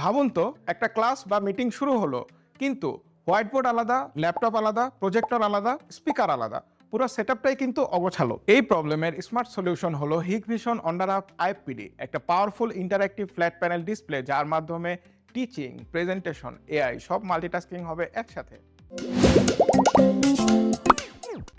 ভাবুন তো, একটা ক্লাস বা মিটিং শুরু হলো, কিন্তু হোয়াইট বোর্ড আলাদা, ল্যাপটপ আলাদা, প্রজেক্টর আলাদা, স্পিকার আলাদা, পুরো সেটআপটাই কিন্তু অগোছালো। এই প্রবলেমের স্মার্ট সলিউশন হলো হিগভিশন অন্ডারআপ আইএফপিডি, একটা powerful interactive flat panel display যার মাধ্যমে টিচিং, প্রেজেন্টেশন, এআই সব মাল্টিটাস্কিং হবে একসাথে।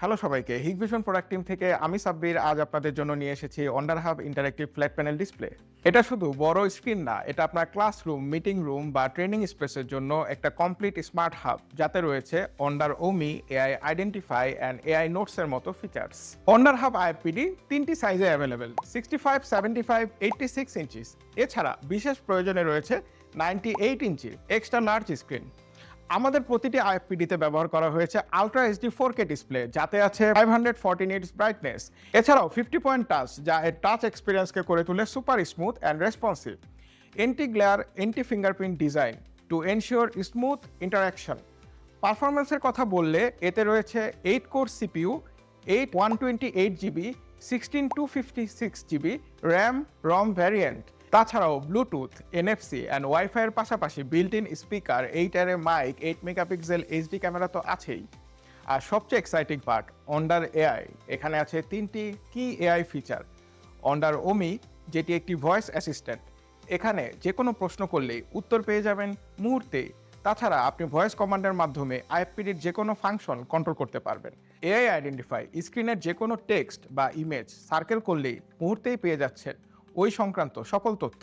হ্যালো সবাইকে, হিগভিশন প্রোডাক্ট টিম থেকে আমি সাব্বির আজ আপনাদের জন্য নিয়ে এসেছি অন্ডারহাব ইন্টারঅ্যাক্টিভ ফ্ল্যাট প্যানেল ডিসপ্লে। এটা শুধু বড় স্ক্রিন না, এটা আপনার ক্লাসরুম, মিটিং রুম বা ট্রেনিং স্পেসের জন্য একটা কমপ্লিট স্মার্ট হাব, যাতে রয়েছে অন্ডার ওমি, এআই আইডেন্টিফাই অ্যান্ড এআই নোটসের মতো ফিচার্স। অন্ডার হাব আইএফপিডি 3টি সাইজে অ্যাভেলেবেল: 65, 75, 86 ইঞ্চিস। এছাড়া বিশেষ প্রয়োজনে রয়েছে 98 ইঞ্চি এক্সট্রা লার্জ স্ক্রিন। আমাদের প্রতিটি আইএফপিডিতে ব্যবহার করা হয়েছে আলট্রা এইচডি 4K ডিসপ্লে, যাতে আছে 540 নিটস ব্রাইটনেস। এছাড়াও 50 পয়েন্ট টাচ, যা এর টাচ এক্সপিরিয়েন্সকে করে তোলে super smooth and responsive. Anti glare, anti fingerprint design to ensure smooth interaction. পারফরমেন্সের কথা বললে এতে রয়েছে 8 core CPU, 8 128 GB, 16 256 GB RAM ROM variant. তাছাড়াও ব্লুটুথ, এনএফসি অ্যান্ড ওয়াইফাই এর পাশাপাশি built in speaker, 8 array mic, 8 megapixel HD camera তো আছেই। আর সবচেয়ে এক্সাইটিং পার্ট, অন্ডার এআই। এখানে আছে 3টি কি এআই ফিচার। অন্ডার ওমি, যেটি একটি ভয়েস অ্যাসিস্ট্যান্ট। এখানে যে কোনো প্রশ্ন করলেই উত্তর পেয়ে যাবেন মুহূর্তেই। তাছাড়া আপনি ভয়েস কমান্ডের মাধ্যমে আইএফপিডির যে কোনো ফাংশন কন্ট্রোল করতে পারবেন। এআই আইডেন্টিফাই, স্ক্রিনের যে কোনো টেক্সট বা ইমেজ সার্কেল করলেই মুহূর্তেই পেয়ে যাচ্ছেন ওই সংক্রান্ত সকল তথ্য।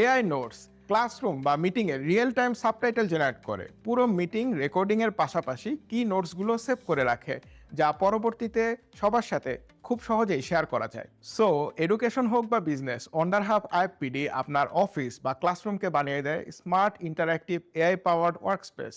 এআই নোটস, ক্লাসরুম বা মিটিংয়ে রিয়েল টাইম সাবটাইটেল জেনারেট করে পুরো মিটিং রেকর্ডিংয়ের পাশাপাশি কি নোটসগুলো সেভ করে রাখে, যা পরবর্তীতে সবার সাথে খুব সহজেই শেয়ার করা যায়। সো এডুকেশন হোক বা বিজনেস, অন্ডারহাব আইএফপিডি আপনার অফিস বা ক্লাসরুমকে বানিয়ে দেয় smart interactive AI powered workspace.